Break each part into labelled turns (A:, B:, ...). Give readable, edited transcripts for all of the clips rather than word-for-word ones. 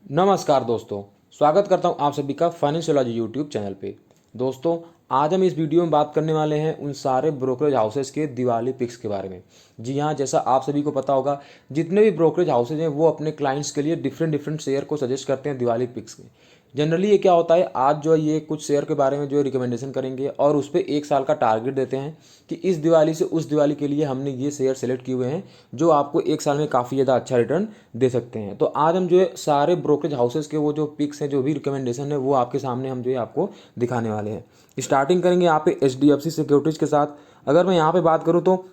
A: नमस्कार दोस्तों। स्वागत करता हूं आप सभी का फाइनेंशियलॉजी यूट्यूब चैनल पे। दोस्तों, आज हम इस वीडियो में बात करने वाले हैं उन सारे ब्रोकरेज हाउसेस के दिवाली पिक्स के बारे में। जी हाँ, जैसा आप सभी को पता होगा, जितने भी ब्रोकरेज हाउसेज हैं वो अपने क्लाइंट्स के लिए डिफरेंट डिफरेंट शेयर को सजेस्ट करते हैं दिवाली पिक्स में। जनरली ये क्या होता है, आज जो है ये कुछ शेयर के बारे में जो है रिकमेंडेशन करेंगे और उस पर एक साल का टारगेट देते हैं कि इस दिवाली से उस दिवाली के लिए हमने ये शेयर सेलेक्ट किए हुए हैं जो आपको एक साल में काफ़ी ज़्यादा अच्छा रिटर्न दे सकते हैं। तो आज हम जो है सारे ब्रोकरेज हाउसेस के वो जो पिक्स हैं, जो भी रिकमेंडेशन है, वो आपके सामने हम जो है आपको दिखाने वाले हैं। स्टार्टिंग करेंगे यहाँ पे HDFC सिक्योरिटीज़ के साथ। अगर मैं यहाँ पे बात करूँ तो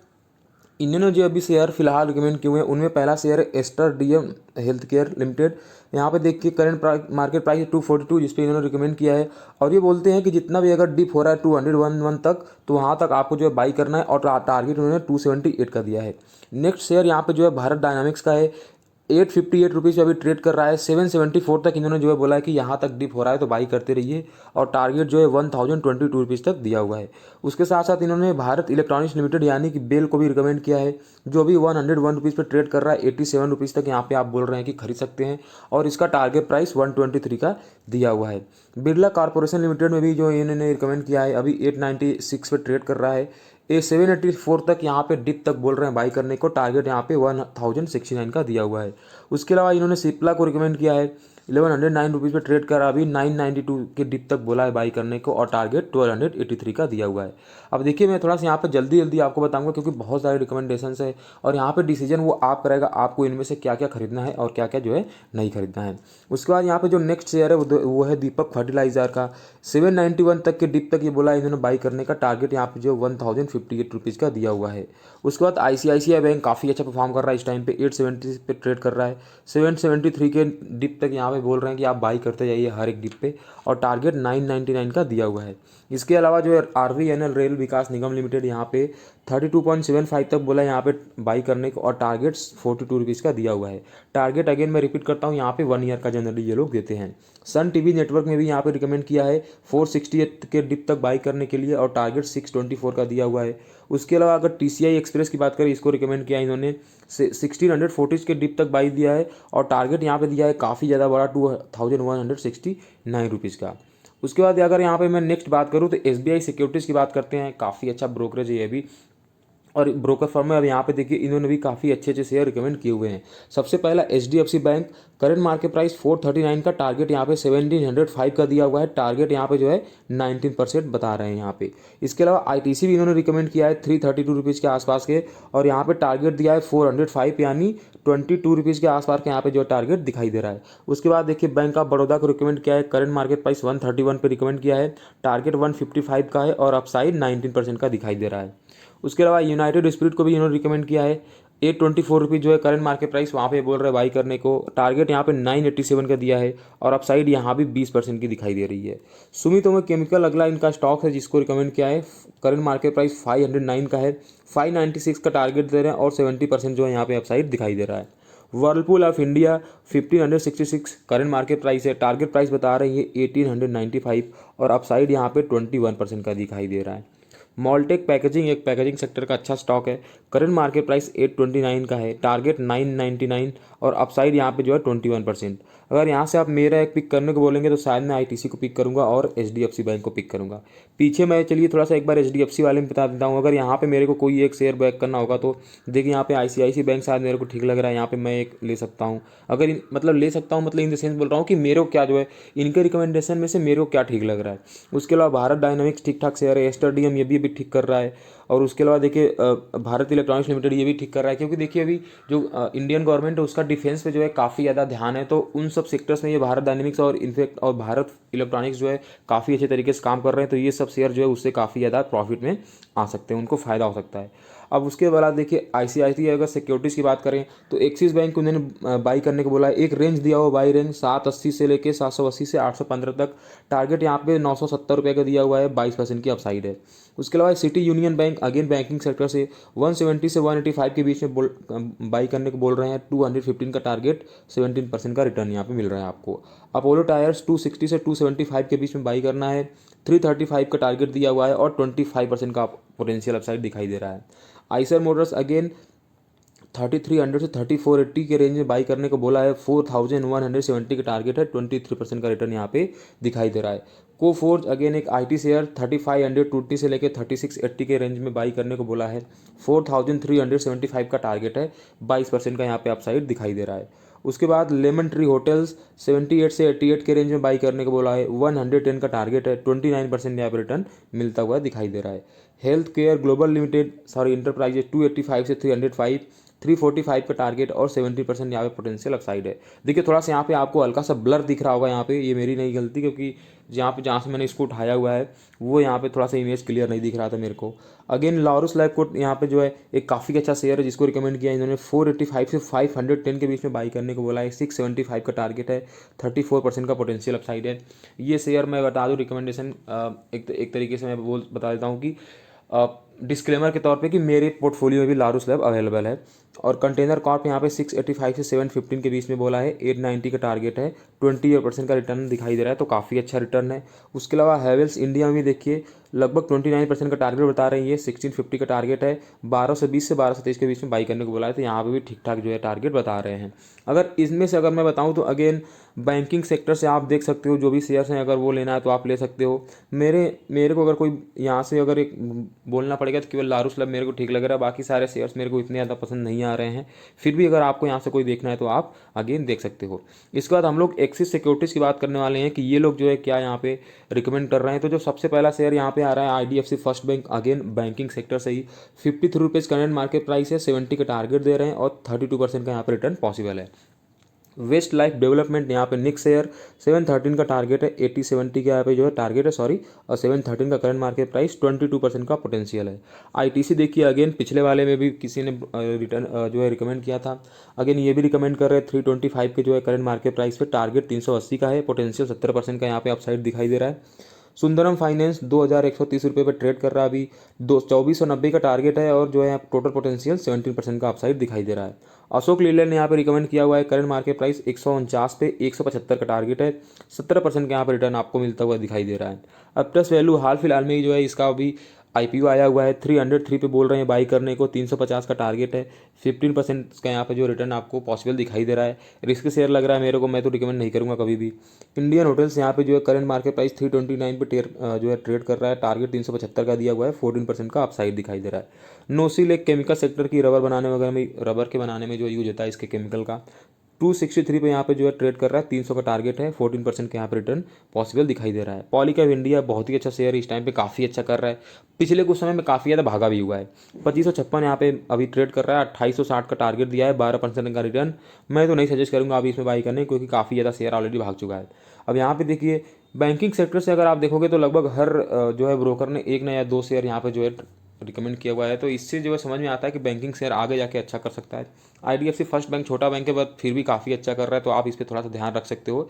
A: इन्होंने जो अभी शेयर फिलहाल रिकमेंड किए हुए हैं उनमें पहला शेयर है Aster DM health care limited. यहाँ पे देखिए करंट मार्केट प्राइस 242 जिस पे इन्होंने रिकमेंड किया है, और ये बोलते हैं कि जितना भी अगर डिप हो रहा है 201 तक, तो वहाँ तक आपको जो है बाई करना है, और टारगेट उन्होंने 278 का दिया है। नेक्स्ट शेयर यहाँ पे जो है भारत डायनामिक्स का है। 858 रुपीज़ पे अभी ट्रेड कर रहा है। 774 तक इन्होंने जो है बोला है कि यहाँ तक डिप हो रहा है तो बाई करते रहिए, और टारगेट जो है 1022 रुपीज़ तक दिया हुआ है। उसके साथ साथ इन्होंने भारत इलेक्ट्रॉनिक्स लिमिटेड यानी कि बेल को भी रिकमेंड किया है, जो भी 101 रुपीज़ पे ट्रेड कर रहा है। 87 रुपीज़ तक यहाँ पे आप बोल रहे हैं कि खरीद सकते हैं, और इसका टारगेट प्राइस 123 का दिया हुआ है। बिरला कॉर्पोरेशन लिमिटेड में भी जो इन्होंने रिकमेंड किया है, अभी 896 पे ट्रेड कर रहा है। 784 तक यहाँ पे डिप तक बोल रहे हैं बाई करने को, टारगेट यहाँ पे 1069 का दिया हुआ है। उसके अलावा इन्होंने सिप्ला को रिकमेंड किया है। 1109 रुपीज़ पे ट्रेड करा, अभी 992 के डिप तक बोला है बाई करने को, और टारगेट 1283 का दिया हुआ है। अब देखिए, मैं थोड़ा सा यहाँ पे जल्दी जल्दी आपको बताऊंगा क्योंकि बहुत सारे रिकमेंडेशंस है, और यहाँ पे डिसीजन वो आप करेगा, आपको इनमें से क्या क्या खरीदना है और क्या क्या जो है नहीं खरीदना है। उसके बाद यहाँ पे जो नेक्स्ट शेयर है वो है दीपक फर्टिलाइजर का। 791 तक के डिप तक ये बोला है इन्होंने बाई करने का, टारगेट यहाँ पे जो 1058 रुपीज़ का दिया हुआ है। उसके बाद ICICI बैंक काफ़ी अच्छा परफॉर्म कर रहा है, इस टाइम पे 870 पे ट्रेड कर रहा है। 773 के डिप तक यहाँ पे बोल रहे हैं कि आप बाई करते जाइए हर एक डिप पे, और टारगेट 999 का दिया हुआ है। इसके अलावा जो है RVNL रेल विकास निगम लिमिटेड यहाँ पे 32.75 तक बोला है यहाँ पे बाई करने को, और टारगेट 42 रुपीज़ का दिया हुआ है। टारगेट अगेन मैं रिपीट करता हूँ, यहाँ पे 1 ईयर का जनरली ये लोग देते हैं। सन टीवी नेटवर्क में भी यहाँ पे रिकमेंड किया है 468 के डिप तक बाई करने के लिए, और टारगेट 624 का दिया हुआ है। उसके अलावा अगर TCI एक्सप्रेस की बात करें, इसको रिकमेंड किया इन्होंने 1640 के डिप तक बाई दिया है, और टारगेट यहाँ पे दिया है काफ़ी ज़्यादा बड़ा 2169 रुपीज़ का। उसके बाद अगर यहाँ पे मैं नेक्स्ट बात करूँ तो SBI सिक्योरिटीज़ की बात करते हैं। काफ़ी अच्छा ब्रोकरेज है ये भी, और ब्रोकर फर्म में अब यहाँ पे देखिए इन्होंने भी काफ़ी अच्छे अच्छे शेयर रिकमेंड किए हुए हैं। सबसे पहला HDFC bank. Current market price 439 का, टारगेट यहाँ पे 1705 का दिया हुआ है। टारगेट यहाँ पे जो है 19% बता रहे हैं यहाँ पे। इसके अलावा ITC भी इन्होंने रिकमेंड किया है 332 रुपीज़ के आसपास के, और यहाँ पे टारगेट दिया है 405 यानी 22 रुपीज़ के आसपास के यहाँ पे जो टारगेट दिखाई दे रहा है। उसके बाद देखिए बैंक ऑफ बड़ौदा को रिकमेंड किया है। करंट मार्केट प्राइस 131 पे रिकमेंड किया है, टारगेट 155 का है, और अपसाइड 19% का दिखाई दे रहा है। उसके अलावा यूनाइटेड स्पिरिट को भी इन्होंने रिकमेंड किया है। 824 रुपीज़ जो है करंट मार्केट प्राइस, वहाँ पे बोल रहे हैं बाई करने को। टारगेट यहाँ पे 987 का दिया है, और अपसाइड यहाँ भी 20% की दिखाई दे रही है। सुमितोमो केमिकल अगला इनका स्टॉक है जिसको रिकमेंड किया है। करंट मार्केट प्राइस 509 का है, 596 का टारगेट दे रहे हैं, और 70% जो है यहाँ पे अपसाइड दिखाई दे रहा है। Whirlpool of India 1566 current market price है, टारगेट प्राइस बता रही है 1895, और अपसाइड यहाँ पे 21% का दिखाई दे रहा है। मॉलटेक पैकेजिंग एक पैकेजिंग सेक्टर का अच्छा स्टॉक है। करंट मार्केट प्राइस 829 का है, टारगेट 999, और अपसाइड यहाँ पे जो है 21%। अगर यहाँ से आप मेरा एक पिक करने को बोलेंगे तो शायद मैं ITC को पिक करूँगा और HDFC बैंक को पिक करूँगा। पीछे मैं चलिए थोड़ा सा एक बार HDFC वाले में बता देता हूँ। अगर यहाँ पे मेरे को कोई एक शेयर बैक करना होगा तो देखिए यहाँ पे ICICI बैंक शायद मेरे को ठीक लग रहा है, यहाँ पे मैं एक ले सकता हूँ। अगर मतलब ले सकता हूँ, मतलब इन द सेंस बोल रहा हूँ कि मेरे को क्या जो है इनके रिकमेंडेशन में से मेरे को क्या ठीक लग रहा है। उसके अलावा भारत डायनामिक्स ठीक ठाक शेयर है। एस्टर डीएम ये भी ठीक कर रहा है, और उसके अलावा देखिए भारत इलेक्ट्रॉनिक्स लिमिटेड ये भी ठीक कर रहा है, क्योंकि देखिए अभी जो इंडियन गवर्नमेंट है उसका डिफेंस पे जो है काफ़ी ज़्यादा ध्यान है, तो उन सब सेक्टर्स में ये भारत डायनेमिक्स और इनफैक्ट और भारत इलेक्ट्रॉनिक्स जो है काफ़ी अच्छे तरीके से काम कर रहे हैं, तो ये सब शेयर जो है उससे काफ़ी ज़्यादा प्रॉफिट में आ सकते हैं, उनको फ़ायदा हो सकता है। अब उसके बाद देखिए ICICI अगर सिक्योरिटीज़ की बात करें तो एक्सिस बैंक को उन्होंने बाई करने को बोला है। एक रेंज दिया हुआ बाई रेंज 780 से लेके 780 से 815 तक, टारगेट यहाँ पे 970 रुपये का दिया हुआ है, 22% की अपसाइड है। उसके अलावा city union bank again banking sector से 170 से 185 के बीच में बाई करने को बोल रहे हैं। 215 का टारगेट, 17% का रिटर्न यहाँ पे मिल रहा है आपको। अपोलो टायर्स 260 से 275 के बीच में बाई करना है, 335 का टारगेट दिया हुआ है, और 25% का पोटेंशियल अपसाइड दिखाई दे रहा है। आइसर मोटर्स अगेन 3300 से 3480 के रेंज में बाई करने को बोला है। 4170 का टारगेट है, 23% का रिटर्न यहाँ पे दिखाई दे रहा है। कोफोर्ज अगेन एक आईटी शेयर 3520 से लेकर 3680 के रेंज में बाई करने को बोला है। 4375 का टारगेट है, 22% का यहाँ पे अपसाइड दिखाई दे रहा है। उसके बाद लेमन ट्री होटल्स 78 से 88 के रेंज में बाई करने को बोला है। 110 का टारगेट है, 29% यहाँ पे रिटर्न मिलता हुआ दिखाई दे रहा है। Health care global limited enterprises 285 से 305, 345 का टारगेट और 70% यहाँ पे पोटेंशियल अपसाइड है। देखिए थोड़ा सा यहाँ पे आपको हल्का सा ब्लर दिख रहा होगा, यहाँ पे ये मेरी नहीं गलती, क्योंकि जहाँ से मैंने इसको उठाया हुआ है वो यहाँ पे थोड़ा सा इमेज क्लियर नहीं दिख रहा था मेरे को। अगेन लॉरस लैब को यहाँ पे जो है एक काफ़ी अच्छा शेयर है जिसको रिकमेंड किया इन्होंने। 485 से 510 के बीच में बाई करने को बोला है। 675 का टारगेट है, 34% का पोटेंशियल अपसाइड है। ये शेयर मैं बता दूँ रिकमेंडेशन एक तरीके से मैं बता देता हूँ कि डिस्क्लेमर के तौर पे कि मेरे पोर्टफोलियो में भी लारूस लैब अवेलेबल है। और कंटेनर कॉर्प यहाँ पे 685 से 715 के बीच में बोला है। 890 का टारगेट है, 20% का रिटर्न दिखाई दे रहा है, तो काफ़ी अच्छा रिटर्न है। उसके अलावा हैवेल्स इंडिया में भी देखिए लगभग 29% का टारगेट बता रही है। 1650 का टारगेट है, 1220 से 1223 के बीच में बाई करने को बोला है, तो यहाँ पे भी ठीक ठाक जो है टारगेट बता रहे हैं। अगर इसमें से अगर मैं बताऊँ तो अगेन बैंकिंग सेक्टर से आप देख सकते हो जो भी शेयर्स हैं, अगर वो लेना है तो आप ले सकते हो। मेरे को अगर कोई यहाँ से अगर एक बोलना पड़ेगा तो केवल लारूस लैब मेरे को ठीक लग रहा है, बाकी सारे शेयर्स मेरे को इतने ज़्यादा पसंद नहीं आ रहे हैं। फिर भी अगर आपको यहाँ से कोई देखना है तो आप अगेन देख सकते हो। इसके बाद हम लोग एक्सिस सिक्योरिटीज़ की बात करने वाले हैं कि ये लोग जो है क्या यहाँ पे रिकमेंड कर रहे हैं। तो जो सबसे पहला शेयर यहाँ पे आ रहा है IDFC first bank, again banking sector से ही 53 रुपीज़ करंट मार्केट प्राइस है, 70 का टारगेट दे रहे हैं और 32% का यहाँ पे रिटर्न पॉसिबल है। वेस्ट लाइफ डेवलपमेंट यहाँ पे निक शेयर 713 का टारगेट है, 8070 का यहाँ पे जो है टारगेट है और 713 का करंट मार्केट प्राइस, 22% का पोटेंशियल है। आईटीसी देखिए अगेन पिछले वाले में भी किसी ने रिटर्न जो है रिकमेंड किया था, अगेन ये भी रिकमेंड कर रहे हैं। 325 के जो है करंट मार्केट प्राइस पे, टारगेट 380 का है, पोटेंशियल 70% का यहाँ पे अपसाइड दिखाई दे रहा है। सुंदरम फाइनेंस 2130 रुपये पर ट्रेड कर रहा है अभी, 2490 का टारगेट है और जो है टोटल पोटेंशियल 17% का अपसाइड दिखाई दे रहा है। अशोक लीलैंड ने यहाँ पे रिकमेंड किया हुआ है, करंट मार्केट प्राइस 149 पे 175 का टारगेट है, 70% का यहाँ पर रिटर्न आपको मिलता हुआ दिखाई दे रहा है। अपटस वैल्यू हाल फिलहाल में ही जो है इसका अभी आईपीओ आया हुआ है, 303 पे बोल रहे हैं बाई करने को, 350 का टारगेट है, 15% का यहाँ पे जो रिटर्न आपको पॉसिबल दिखाई दे रहा है। रिस्क शेयर लग रहा है मेरे को, मैं तो रिकमेंड नहीं करूँगा कभी भी। इंडियन होटल्स यहाँ पे जो है करंट मार्केट प्राइस 329 पे जो है ट्रेड कर रहा है, टारगेट 375 का दिया हुआ है, 14% का अपसाइड दिखाई दे रहा है। नोसिल एक केमिकल सेक्टर की रबर बनाने वगैरह में, रबर के बनाने में जो यूज होता है इसके केमिकल का, 263 पे यहाँ पे जो है ट्रेड कर रहा है, 300 का टारगेट है, 14% के यहाँ पे रिटर्न पॉसिबल दिखाई दे रहा है। पॉलीकैब इंडिया बहुत ही अच्छा शेयर इस टाइम पे काफ़ी अच्छा कर रहा है, पिछले कुछ समय में काफ़ी ज़्यादा भागा भी हुआ है। 2556 यहाँ पे अभी ट्रेड कर रहा है, 2860 का टारगेट दिया है, 12% का रिटर्न। मैं तो नहीं सजेस्ट करूँगा अभी इसमें बाई करने, क्योंकि काफ़ी ज़्यादा शेयर ऑलरेडी भाग चुका है। अब यहाँ पे देखिए बैंकिंग सेक्टर से अगर आप देखोगे तो लगभग हर जो है ब्रोकर ने एक ना या दो शेयर यहाँ पे जो है रिकमेंड किया हुआ है, तो इससे जो है समझ में आता है कि बैंकिंग शेयर आगे जाके अच्छा कर सकता है। आईडीएफसी फर्स्ट बैंक छोटा बैंक है बट फिर भी काफ़ी अच्छा कर रहा है, तो आप इस पर थोड़ा सा ध्यान रख सकते हो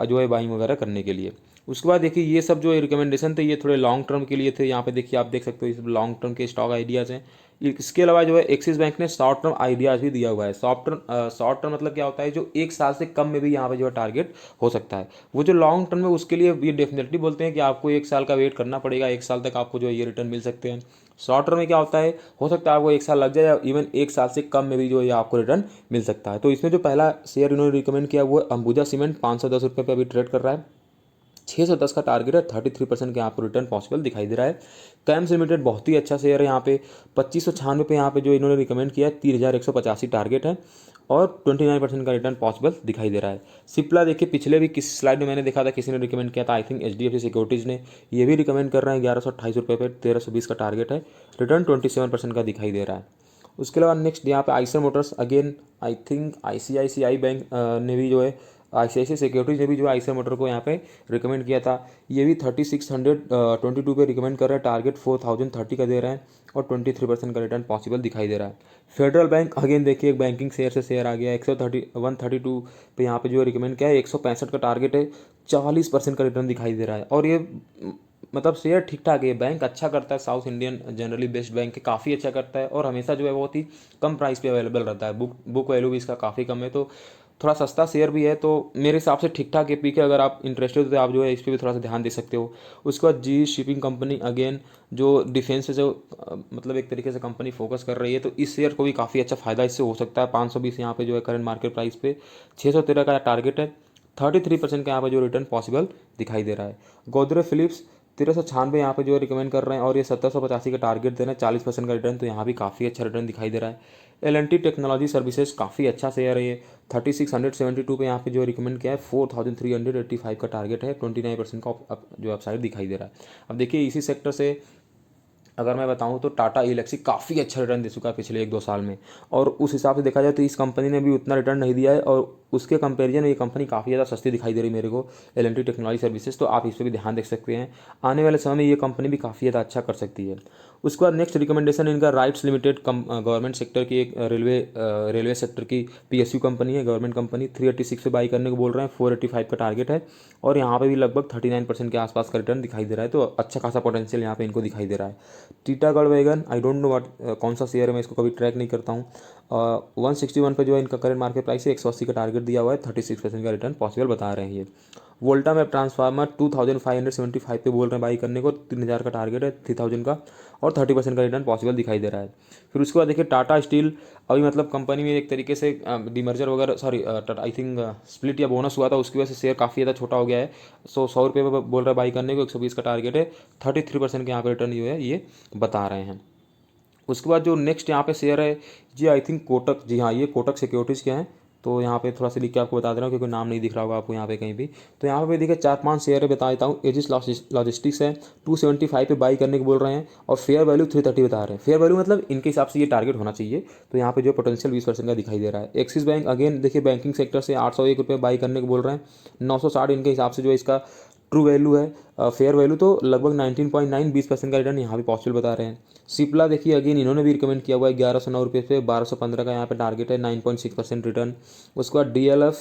A: जो है बाइंग वगैरह करने के लिए। उसके बाद देखिए ये सब जो रिकमेंडेशन थे ये थोड़े लॉन्ग टर्म के लिए थे। यहाँ पे देखिए आप देख सकते हो ये सब लॉन्ग टर्म के स्टॉक आइडियाज़ हैं। इसके अलावा जो है एक्सिस बैंक ने शॉर्ट टर्म आइडियाज़ भी दिया हुआ है। शॉर्ट टर्म मतलब क्या होता है, जो एक साल से कम में भी यहाँ पे जो है टारगेट हो सकता है। वो जो लॉन्ग टर्म है उसके लिए ये डेफिनेटली बोलते हैं कि आपको एक साल का वेट करना पड़ेगा, एक साल तक आपको जो है ये रिटर्न मिल सकते हैं। शॉर्ट टर्म में क्या होता है, हो सकता है आपको एक साल लग जाए या इवन एक साल से कम में भी जो है आपको रिटर्न मिल सकता है। तो इसमें जो पहला शेयर इन्होंने रिकमेंड किया वो है अंबुजा सीमेंट, 510 रुपये पर अभी ट्रेड कर रहा है, 610 का टारगेट है, 33% के यहाँ पर रिटर्न पॉसिबल दिखाई दे रहा है। कैम्स लिमिटेड बहुत ही अच्छा शेयर है, यहाँ पे 2596 पे यहाँ पे जो इन्होंने रिकमेंड किया है, 3185 टारगेट है और 29% का रिटर्न पॉसिबल दिखाई दे रहा है। सिप्ला देखिए पिछले भी किस स्लाइड में मैंने देखा था किसी ने रिकमेंड किया था, आई थिंक एचडीएफसी सिक्योरिटीज़ ने, ये भी रिकमेंड कर रहे हैं 1128 रुपये पर, 1320 का टारगेट है, रिटर्न 27% का दिखाई दे रहा है। उसके अलावा नेक्स्ट यहाँ पे Eicher Motors, again I think ICICI bank ने भी जो है आईसीआईसीआई सिक्योरिटीज़ ने भी जो आइसर मोटर को यहाँ पे रिकमेंड किया था, ये भी 3622 पे रिकमेंड कर रहे हैं, टारगेट 4030 का दे रहे हैं और 23% का रिटर्न पॉसिबल दिखाई दे रहा है। फेडरल बैंक अगेन देखिए एक बैंकिंग शेयर से शेयर आ गया, 132 पे यहाँ पे जो रिकमेंड किया है, 165 का टारगेट है, 40% का रिटर्न दिखाई दे रहा है। और ये मतलब शेयर ठीक ठाक है, बैंक अच्छा करता है, south Indian generally best bank है, काफ़ी अच्छा करता है और हमेशा जो है बहुत ही कम प्राइस पे अवेलेबल रहता है, बुक वैल्यू भी इसका काफ़ी कम है, तो थोड़ा सस्ता शेयर भी है, तो मेरे हिसाब से ठीक ठाक ये पिक है। अगर आप इंटरेस्टेड हो तो आप जो है इस पर भी थोड़ा सा ध्यान दे सकते हो। उसके बाद जी शिपिंग कंपनी, अगेन जो डिफेंस से जो मतलब एक तरीके से कंपनी फोकस कर रही है, तो इस शेयर को भी काफ़ी अच्छा फायदा इससे हो सकता है। 520 यहाँ पे जो है करंट मार्केट प्राइस पे 613 का टारगेट है। 33% का यहाँ पे जो रिटर्न पॉसिबल दिखाई दे रहा है। गोदरेज फिलिप्स 1396 यहाँ पे जो है रिकमेंड कर रहे हैं, और ये 1785 का टारगेट दे रहे हैं, 40% का रिटर्न, तो यहाँ भी काफ़ी अच्छा रिटर्न दिखाई दे रहा है। L&T टेक्नोलॉजी सर्विसेज काफ़ी अच्छा शेयर है ये, 3672 पे यहाँ पे जो रिकमेंड किया है। 4385 का टारगेट है, 29% का जो अपसाइड दिखाई दे रहा है। अब देखिए इसी सेक्टर से अगर मैं बताऊं तो टाटा इलेक्सी काफ़ी अच्छा रिटर्न दे चुका है पिछले 1-2 साल में, और उस हिसाब से देखा जाए तो इस कंपनी ने भी उतना रिटर्न नहीं दिया है, और उसके कंपैरिजन में ये कंपनी काफ़ी ज़्यादा सस्ती दिखाई दे रही है मेरे को, L&T टेक्नोलॉजी सर्विसेज। तो आप इस पर भी ध्यान देख सकते हैं, आने वाले समय में ये कंपनी भी काफ़ी ज़्यादा अच्छा कर सकती है। उसके बाद नेक्स्ट रिकमेंडेशन इनका राइट्स लिमिटेड, गवर्नमेंट सेक्टर की एक रेलवे सेक्टर की PSU कंपनी है, गवर्नमेंट कंपनी। 386 पे बाई करने को बोल रहे हैं, 485 का टारगेट है, और यहाँ पे भी लगभग 39% के आसपास का रिटर्न दिखाई दे रहा है, तो अच्छा खासा पोटेंशियल यहाँ पे इनको दिखाई दे रहा है। Titagarh wagon, I don't know what कौन सा शेयर है, मैं इसको कभी ट्रैक नहीं करता हूँ। 161 पे जो है इनका करंट मार्केट प्राइस है, 180 का टारगेट दिया हुआ है, 36% का रिटर्न पॉसिबल बता रहे हैं ये। वोल्टा में ट्रांसफार्मर 2575 पे बोल रहे हैं बाई करने को, 3000 का टारगेट है, 3000 का, और 30% का रिटर्न पॉसिबल दिखाई दे रहा है। फिर उसके बाद देखिए टाटा स्टील, अभी मतलब कंपनी में एक तरीके से डीमर्जर वगैरह, सॉरी आई थिंक स्प्लिट या बोनस हुआ था, उसकी वजह से शेयर काफ़ी ज़्यादा छोटा हो गया है। 100 रुपये पे बोल रहा है बाई करने को, 120 का टारगेट है, 33% के यहाँ पे रिटर्न जो है ये बता रहे हैं। उसके बाद जो नेक्स्ट यहाँ पे शेयर है जी, आई थिंक कोटक, जी हाँ, ये कोटक सिक्योरिटीज़ के हैं। तो यहाँ पे थोड़ा सा लिख के आपको बता दे रहा हूँ, क्योंकि नाम नहीं दिख रहा होगा आपको यहाँ पे कहीं भी। तो यहाँ पे देखिए 4-5 शेयर है, बता देता हूँ। एजिस लॉजिस्टिक्स है, 275 पे बाई करने को बोल रहे हैं, और फेयर वैल्यू 330 बता रहे हैं। फेयर वैल्यू मतलब इनके हिसाब से ये टारगेट होना चाहिए, तो यहाँ पे जो पोटेंशियल 20% का दिखाई दे रहा है। एक्सिस बैंक, अगेन देखिए बैंकिंग सेक्टर से 801 रुपये बाई करने को बोल रहे हैं, 960 इनके हिसाब से जो इसका ट्रू वैल्यू है। फेयर वैल्यू तो लगभग 19.9, 20% का रिटर्न यहाँ भी पॉसिबल बता रहे हैं। सिप्ला देखिए अगेन इन्होंने भी रिकमेंड किया हुआ है, 1109 रुपये पे 1215 का यहाँ पे टारगेट है, 9.6% रिटर्न। उसके बाद DLF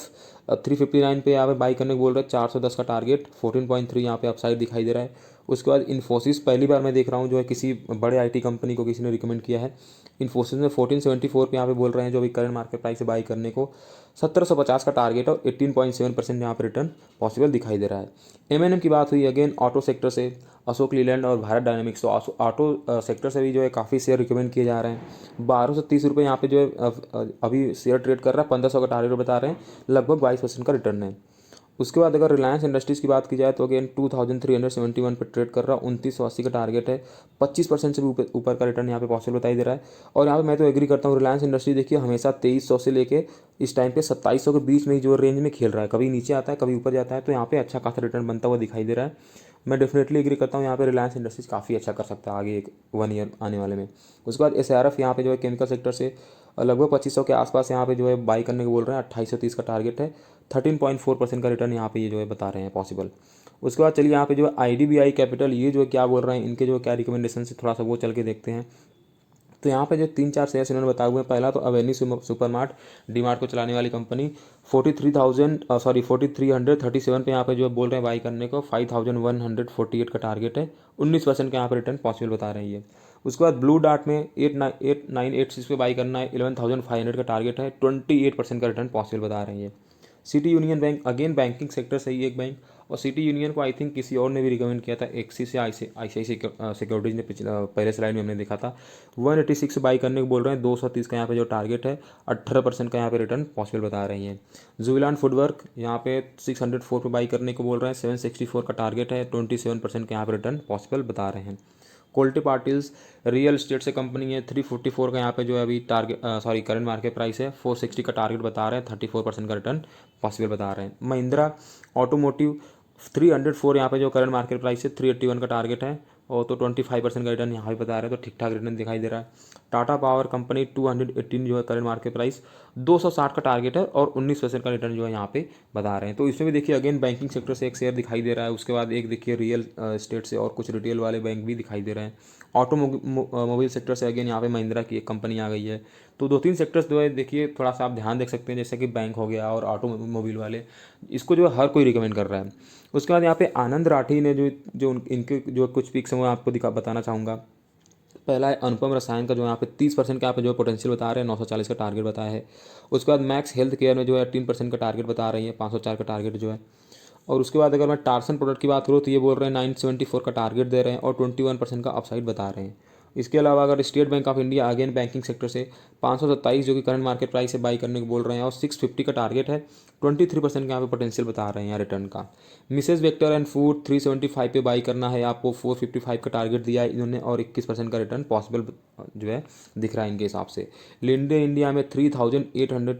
A: 359 पे यहाँ पे बाई करने को बोल रहे हैं, 410 का टारगेट, 14.3 यहाँ पे अपसाइड दिखाई दे रहा है। उसके बाद इन्फोसिस, पहली बार मैं देख रहा हूँ जो है किसी बड़े IT कंपनी को किसी ने रिकमेंड किया है। इन्फोसिस में 1474 पे यहाँ पे बोल रहे हैं, जो अभी करंट मार्केट प्राइस से बाई करने को, 1750 का टारगेट, और 18.7% यहाँ पे रिटर्न पॉसिबल दिखाई दे रहा है। M&M की बात हुई अगेन ऑटो सेक्टर से, अशोक लीलैंड और भारत डायनामिक्स, तो ऑटो सेक्टर से भी जो है काफ़ी शेयर रिकमेंड किए जा रहे हैं। 1230 रुपये यहाँ पे जो है अभी शेयर ट्रेड कर रहा है, 1500 का टारगेट बता रहे हैं, लगभग 22% का रिटर्न है। उसके बाद अगर रिलायंस इंडस्ट्रीज़ की बात की जाए तो अगेन 2371 पे ट्रेड कर रहा है, 2980 का टारगेट है, 25% से भी ऊपर का रिटर्न यहाँ पे पॉसिबल बताई दे रहा है। और यहाँ पे मैं तो एग्री करता हूँ, रिलायंस इंडस्ट्री देखिए हमेशा 2300 से लेके इस टाइम पे 2700 के बीच में ही जो रेंज में खेल रहा है, कभी नीचे आता है कभी ऊपर जाता है, तो यहाँ पे अच्छा खासा रिटर्न बनता हुआ दिखाई दे रहा है। मैं डेफिनेटली एग्री करता हूँ, यहाँ पे रिलायंस इंडस्ट्रीज काफ़ी अच्छा कर सकता है आगे एक 1 ईयर आने वाले में। उसके बाद SRF यहाँ पे जो है केमिकल सेक्टर से लगभग 2500 के आसपास यहाँ पे जो है बाई करने को बोल रहे हैं, 2830 का टारगेट है, 13.4% का रिटर्न यहाँ पे ये जो है बता रहे हैं पॉसिबल। उसके बाद चलिए यहाँ पे जो है IDBI कैपिटल, ये जो है क्या बोल रहे हैं, इनके जो क्या रिकमेंडेशन से थोड़ा सा वो चल के देखते हैं। तो यहाँ पे जो 3-4 शेयर्स इन्होंने बताए हुए हैं, पहला तो अवेन्यू सुपरमार्ट, डीमार्ट को चलाने वाली कंपनी, 4337 पे यहाँ पे जो बोल रहे हैं बाई करने को, 5148 का टारगेट है, 19% का यहाँ पे रिटर्न पॉसिबल बता रहे हैं ये। उसके बाद ब्लू डार्ट में 8986 पे बाई करना है, 11500 का टारगेट है, 28% का रिटर्न पॉसिबल बता रहे हैं ये। City union bank, again banking sector से ही एक बैंक, और सिटी यूनियन को आई थिंक किसी और ने भी रिकमेंड किया था, एक्सिस या ICICI सिक्योरिटीज़ ने पहले स्लाइड में हमने देखा था। 186 बाई करने को बोल रहे हैं, 230 का यहाँ पे जो टारगेट है, 18% का यहाँ पे रिटर्न पॉसिबल बता रही है। जुबिलांट फूडवर्क यहाँ पे 604 पे बाई करने को बोल रहे हैं, 764 का टारगेट है, 27% का यहाँ पे रिटर्न पॉसिबल बता रहे हैं। क्वालिटी पार्टिल्स रियल एस्टेट से कंपनी है, 344 का यहाँ पे जो है अभी target, sorry current market price है, 460 का टारगेट बता रहे हैं, 34% का रिटर्न पॉसिबल बता रहे हैं। महिंद्रा ऑटोमोटिव 304 यहाँ पे जो करंट मार्केट प्राइस है, 381 का टारगेट है, और तो 25% का रिटर्न यहाँ पे बता रहे हैं, तो ठीक ठाक रिटर्न दिखाई दे रहा है। टाटा पावर कंपनी 218 जो है करंट मार्केट प्राइस, 260 का टारगेट है, और 19% का रिटर्न जो है यहाँ पे बता रहे हैं। तो इसमें भी देखिए अगेन बैंकिंग सेक्टर से एक शेयर दिखाई दे रहा है, उसके बाद एक देखिए रियल एस्टेट से और कुछ रिटेल वाले बैंक भी दिखाई दे रहे हैं। ऑटोमोबाइल सेक्टर से अगेन यहाँ पे महिंद्रा की एक कंपनी आ गई है। तो 2-3 सेक्टर्स जो है देखिए थोड़ा सा आप ध्यान देख सकते हैं, जैसे कि बैंक हो गया और ऑटोमोबाइल वाले, इसको जो है हर कोई रिकमेंड कर रहा है। उसके बाद यहाँ पे आनंद राठी ने जो इनके जो कुछ पिक्स हैं वो आपको बताना चाहूँगा। पहला है अनुपम रसायन का, जो यहाँ पे 30% का यहाँ पे जो पोटेंशियल बता रहे हैं, 940 का टारगेट बताया है। उसके बाद मैक्स हेल्थ केयर में जो है 18% का टारगेट बता रही है, 504 का टारगेट जो है। और उसके बाद अगर मैं टार्सन प्रोडक्ट की बात करूँ तो ये बोल रहे हैं 974 का टारगेट दे रहे हैं और 21% का अपसाइड बता रहे हैं। इसके अलावा अगर state bank of India again banking sector से 527 जो कि करंट मार्केट प्राइस से बाई करने को बोल रहे हैं और 650 का टारगेट है, 23% का यहाँ पे पोटेंशियल बता रहे हैं यहाँ रिटर्न का। मिसेज वेक्टर एंड फूड 375 पे बाई करना है आपको, 455 का टारगेट दिया है इन्होंने और 21% का रिटर्न पॉसिबल जो है दिख रहा है इनके हिसाब से। लिंडे इंडिया में 3800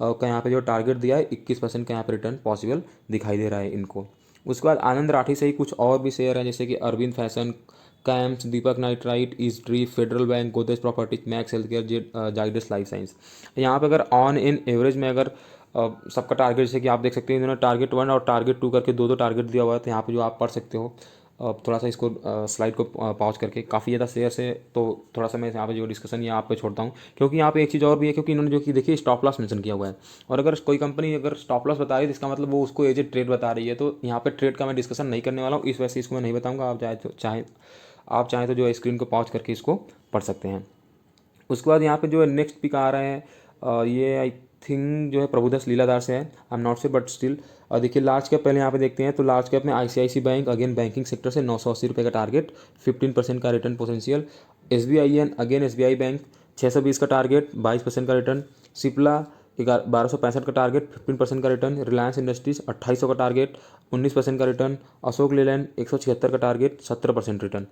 A: का यहाँ पे जो टारगेट दिया है, 21% का यहाँ पे रिटर्न पॉसिबल दिखाई दे रहा है इनको। उसके बाद आनंद राठी से ही कुछ और भी शेयर हैं, जैसे कि Arvind fashion, Campus, Deepak nitrite, ईस्ट ड्री, federal bank, Godrej properties, max health care, Zydus life science. यहाँ पे अगर ऑन इन एवरेज में अगर सबका टारगेट, जैसे कि आप देख सकते हैं इन्होंने टारगेट 1 और टारगेट 2 करके दो टारगेट दिया हुआ है, तो यहाँ पे जो आप पढ़ सकते हो। थोड़ा सा इसको स्लाइड को पॉज करके, काफ़ी ज़्यादा शेयर से तो थोड़ा सा मैं यहाँ पे जो डिस्कशन यहाँ पे छोड़ता हूँ, क्योंकि यहाँ पे एक चीज़ और भी है, क्योंकि इन्होंने जो कि देखिए स्टॉप लॉस मेंशन किया हुआ है। और अगर कोई कंपनी अगर स्टॉप लॉस बता रही है तो इसका मतलब वो उसको एज ए ट्रेड बता रही है, तो यहाँ पे ट्रेड का मैं डिस्कशन नहीं करने वाला हूँ, इस वजह से इसको मैं नहीं बताऊँगा। आप चाहें तो जो है स्क्रीन को पॉज करके इसको पढ़ सकते हैं। उसके बाद यहाँ पे जो है नेक्स्ट पिक आ रहे हैं, ये आई थिंक जो है प्रभुदास लीलाधार से है, I am not sure but still. देखिए लार्ज कैप पहले यहाँ पे देखते हैं, तो लार्ज कैप में ICICI bank again banking sector से 980 रुपये का टारगेट, 15% का return potential. SBI and again SBI bank 620 का टारगेट, 22% का रिटर्न। सिप्ला 1265 का टारगेट, 15% का रिटर्न। रिलायंस इंडस्ट्रीज 2800 का टारगेट, 19% का रिटर्न। अशोक लेलैंड 176 का टारगेट, 17% रिटर्न।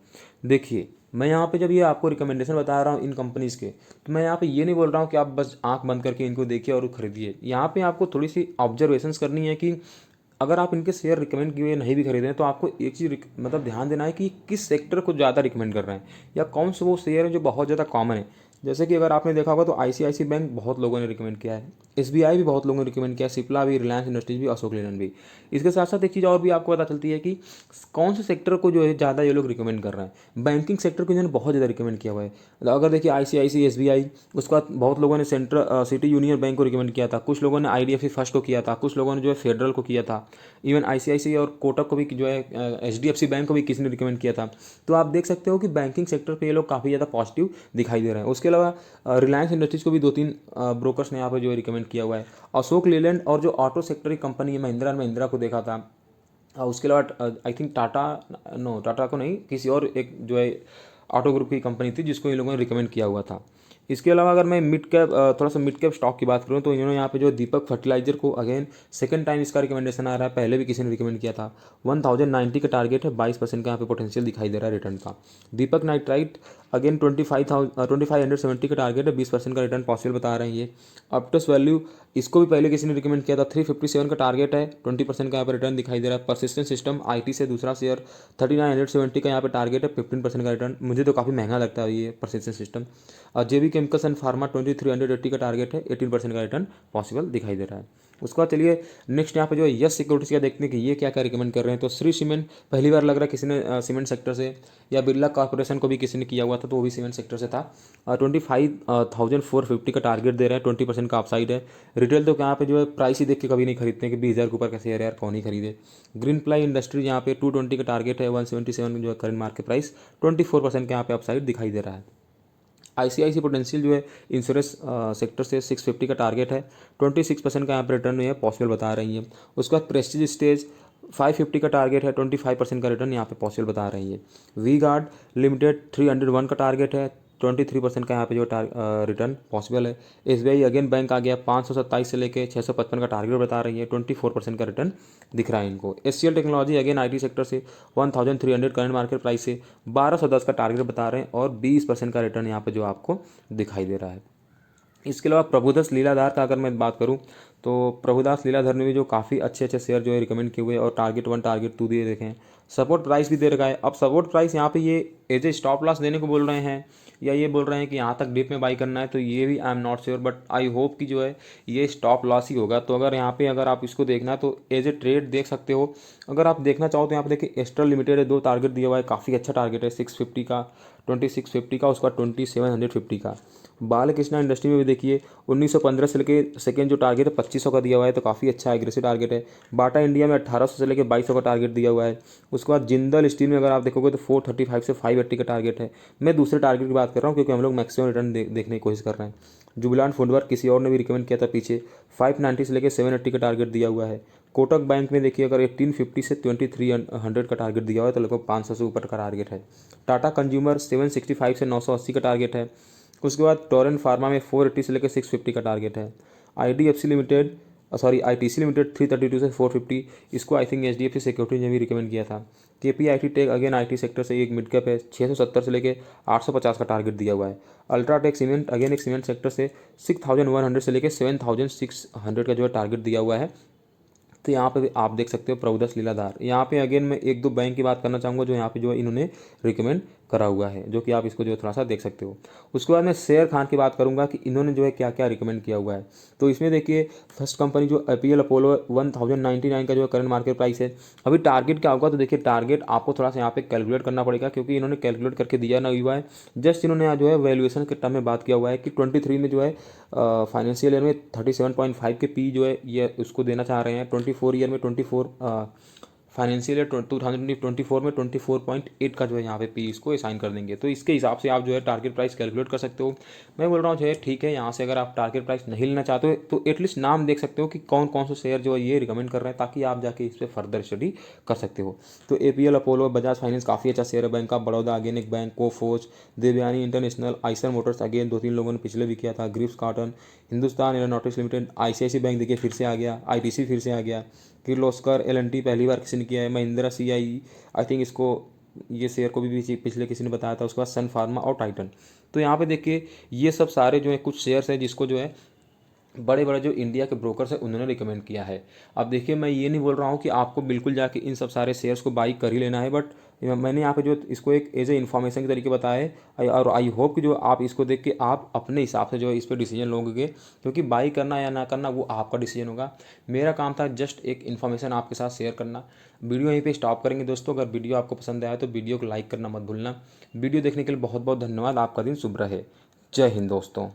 A: देखिए मैं यहाँ पे जब ये आपको रिकमेंडेशन बता रहा हूँ इन कंपनीज़ के, तो मैं यहाँ पे ये नहीं बोल रहा हूँ कि आप बस आंख बंद करके इनको देखिए और खरीदिए। यहाँ पे आपको थोड़ी सी ऑब्जर्वेशंस करनी है कि अगर आप इनके शेयर रिकमेंड किए नहीं भी खरीदें तो आपको एक चीज़ मतलब ध्यान देना है कि किस सेक्टर को ज़्यादा रिकमेंड कर रहे हैं, या कौन से वो शेयर हैं जो बहुत ज़्यादा कॉमन है। जैसे कि अगर आपने देखा होगा तो आईसीआईसी बैंक बहुत लोगों ने रिकमेंड किया है, एसबीआई भी बहुत लोगों ने रिकमेंड किया है, सिप्ला भी, रिलायंस इंडस्ट्रीज भी, अशोक लेलैंड भी। इसके साथ साथ एक चीज़ और भी आपको पता चलती है कि कौन से सेक्टर को जो है ज़्यादा ये लोग रिकमेंड कर रहे हैं। बैंकिंग सेक्टर को इन्होंने बहुत ज़्यादा रिकमेंड किया हुआ है। अगर देखिए आईसीआईसी, एसबीआई, उसके बाद बहुत लोगों ने सेंट्रल सिटी यूनियन बैंक को रिकमेंड किया था, कुछ लोगों ने आईडीएफसी फर्स्ट को किया था, कुछ लोगों ने जो है फेडरल को किया था, इवन आईसीआईसी और कोटक को भी जो है एचडीएफसी बैंक को भी किसी ने रिकमेंड किया था। तो आप देख सकते हो कि बैंकिंग सेक्टर पे ये लोग काफ़ी ज़्यादा पॉजिटिव दिखाई दे रहे हैं। उसके अलावा रिलायंस इंडस्ट्रीज को भी 2-3 ब्रोकर्स ने यहाँ पर जो है रिकमेंड किया हुआ है। अशोक लेलैंड और जो ऑटो सेक्टर की कंपनी है महिंद्रा एंड महिंद्रा को देखा था। उसके अलावा आई थिंक टाटा को नहीं, किसी और एक जो है ऑटो ग्रुप की कंपनी थी जिसको इन लोगों ने रिकमेंड किया हुआ था। इसके अलावा अगर मैं मिड कैप थोड़ा सा मिड कैप स्टॉक की बात करूँ तो इन्होंने यहाँ पे जो दीपक फर्टिलाइजर को अगेन सेकंड टाइम इसका रिकमेंडेशन आ रहा है, पहले भी किसी ने रिकमेंड किया था। 1090 का टारगेट है, 22% का यहाँ पे पोटेंशियल दिखाई दे रहा है रिटर्न का। दीपक नाइट्राइट अगेन 2570 का टारगेट है, 20% का रिटर्न पॉसिबल बता रहे हैं ये। अपटस वैल्यू इसको भी पहले किसी ने रिकमेंड किया था, 357 का टारगेट है, 20% का यहाँ पे रिटर्न दिखाई दे रहा है। परसिस्टेंट सिस्टम आईटी से दूसरा शेयर 3970 का यहाँ पे टारगेट है, 15% का रिटर्न। मुझे तो काफ़ी महंगा लगता है ये persistent system. JB Chemicals and Pharma 2380 का टारगेट है, 18% का रिटर्न पॉसिबल दिखाई दे रहा है। उसके बाद चलिए नेक्स्ट यहाँ पे जो है यस सिक्योरिटीज़ का देखते हैं कि ये क्या क्या रिकमेंड कर रहे हैं। तो श्री सीमेंट पहली बार लग रहा है किसी ने सीमेंट सेक्टर से, या बिरला कॉर्पोरेशन को भी किसी ने किया हुआ था तो वो भी सीमेंट सेक्टर से था। 25,450 का टारगेट दे रहे हैं, 20% का अपसाइड है। रिटेल तो यहाँ पे जो है प्राइस ही देख के कभी नहीं खरीदते हैं कि 20,000 के ऊपर का शेयर यार कौन ही खरीदे। ग्रीन प्लाई इंडस्ट्री यहाँ पे 220 का टारगेट है, 177 जो है करंट मार्केट प्राइस, 24% का यहाँ पे अपसाइड दिखाई दे रहा है। आईसीआईसी पोटेंशियल जो है इंश्योरेंस सेक्टर से 650 का टारगेट है, 26% का यहाँ पर रिटर्न है पॉसिबल बता रही है। उसके बाद प्रेस्टीज स्टेज 550 का टारगेट है, 25% का रिटर्न यहाँ पे पॉसिबल बता रही है। वी गार्ड लिमिटेड 301 का टारगेट है, 23% का यहाँ पे जो रिटर्न पॉसिबल है। एसबीआई अगेन बैंक आ गया, 527 से लेके 655 का टारगेट बता रही है, 24% का रिटर्न दिख रहा है इनको। HCL technology again IT sector से 1300 करंट मार्केट प्राइस से 1210 का टारगेट बता रहे हैं और 20% का रिटर्न यहाँ पे जो आपको दिखाई दे रहा है। इसके अलावा प्रभुदास लीलाधार का अगर मैं बात करूं तो प्रभुदास लीलाधर ने भी जो काफ़ी अच्छे अच्छे शेयर जो है रिकमेंड किए हुए और टारगेट 1 टारगेट 2 दिए देखे हैं, सपोर्ट प्राइस भी दे रखा है। अब सपोर्ट प्राइस यहाँ पे ये एज ए स्टॉप लॉस देने को बोल रहे हैं या ये बोल रहे हैं कि यहाँ तक डिप में बाई करना है, तो ये भी आई am not sure, but I hope कि जो है ये स्टॉप लॉस ही होगा। तो अगर यहाँ पे अगर आप इसको देखना है तो एज ए ट्रेड देख सकते हो। अगर आप देखना चाहो तो यहाँ पे देखिए एस्ट्रल लिमिटेड है, 2 टारगेट दिया हुआ है, काफ़ी अच्छा टारगेट है, 650 का 2650 का, उसके बाद 2750 का। बालकृष्णा इंडस्ट्री में भी देखिए 1915 से लेके सेकेंड जो टारगेट है 2500 का दिया हुआ है, तो काफ़ी अच्छा एग्रेसिव टारगेट है। बाटा इंडिया में 1800 से लेके 2200 का टारगेट दिया हुआ है। उसके बाद जिंदल स्टील में अगर आप देखोगे तो 435 से 580 का टारगेट है। मैं दूसरे टारगेट की बात कर रहा हूँ क्योंकि हम लोग मैक्सिमम रिटर्न देखने की कोशिश कर रहे हैं। जुबिलांट फूडवर्क किसी और ने भी रिकमेंड किया था पीछे, 590 से लेके 780 का टारगेट दिया हुआ है। कोटक बैंक में देखिए अगर 1850 से 2300 का टारगेट दिया हुआ है, तो लगभग 500 से ऊपर का टारगेट है। टाटा कंज्यूमर 765 से 980 का टारगेट है। उसके बाद टोरेंट फार्मा में 480 से लेकर 650 का टारगेट है। आईडीएफसी लिमिटेड आईटीसी लिमिटेड 332 से 450, इसको आई थिंक एचडीएफसी सिक्योरिटीज ने भी रिकमेंड किया था। KPIT tech again IT sector से एक मिड कैप है, 670 से लेकर 850 का टारगेट दिया हुआ है। अल्ट्राटेक सीमेंट अगेन एक सीमेंट सेक्टर से 6100 से लेकर 7600 का जो है टारगेट दिया हुआ है। तो यहाँ पे आप देख सकते हो प्रभुदास लीलाधार। यहाँ पे अगेन मैं एक दो बैंक की बात करना चाहूँगा जो यहाँ पे जो है इन्होंने रिकमेंड करा हुआ है, जो कि आप इसको जो थोड़ा सा देख सकते हो। उसके बाद मैं शेर खान की बात करूँगा कि इन्होंने जो है क्या क्या रिकमेंड किया हुआ है। तो इसमें देखिए फर्स्ट कंपनी जो एपीएल अपोलो 1099 का जो है करंट मार्केट प्राइस है। अभी टारगेट क्या होगा, तो देखिए टारगेट आपको थोड़ा सा यहाँ पे कैलकुलेट करना पड़ेगा क्योंकि इन्होंने कैलकुलेट करके दिया ना हुआ है। जस्ट इन्होंने यहाँ जो है वैल्यूएशन के टर्म में बात किया हुआ है कि 23 में जो है फाइनेंशियल ईयर में 37.5 के पी जो है ये उसको देना चाह रहे हैं। 24 ईयर में 24 फाइनेंशियल ईयर 2024 में 24.8 का जो है यहाँ पे पी इसको असाइन कर देंगे। तो इसके हिसाब से आप जो है टारगेट प्राइस कैलकुलेट कर सकते हो। मैं बोल रहा हूँ जो है ठीक है, यहाँ से अगर आप टारगेट प्राइस नहीं लेना चाहते हो तो एटलीस्ट नाम देख सकते हो कि कौन कौन से शेयर जो है ये रिकमेंड कर रहे हैं, ताकि आप जाके इस पर फर्दर स्टडी कर सकते हो। तो एपीएल अपोलो, बजाज फाइनेंस काफ़ी अच्छा शेयर है, बैंक ऑफ बड़ौदा अगेन एक bank, Coforge, Devyani International, Eicher Motors again 2-3 लोगों ने पिछले भी किया था, Greaves Cotton, Hindustan Aeronautics Limited, ICICI bank देखिए फिर से आ गया, आईटीसी फिर से आ गया, किर्लोस्कर एलएनटी पहली बार किसी ने किया है, महिंद्रा सीआई आई थिंक इसको ये शेयर को भी पिछले किसी ने बताया था। उसके बाद सन फार्मा और टाइटन। तो यहाँ पे देखिए ये सब सारे जो है कुछ शेयर्स है जिसको जो है बड़े बड़े जो इंडिया के ब्रोकर्स हैं उन्होंने रिकमेंड किया है। अब देखिए मैं ये नहीं बोल रहा हूँ कि आपको बिल्कुल जाके इन सब सारे शेयर्स को बाई कर ही लेना है, बट मैंने यहाँ पे जो इसको एक एज ए इन्फॉर्मेशन के तरीके बताया है, और आई होप कि जो आप इसको देख के आप अपने हिसाब से जो है इस पर डिसीजन लोगे, क्योंकि बाई करना या ना करना वो आपका डिसीजन होगा। मेरा काम था जस्ट एक इन्फॉर्मेशन आपके साथ शेयर करना। वीडियो यहीं पे स्टॉप करेंगे दोस्तों। अगर वीडियो आपको पसंद आया तो वीडियो को लाइक करना मत भूलना। वीडियो देखने के लिए बहुत बहुत धन्यवाद। आपका दिन शुभ रहे। जय हिंद दोस्तों।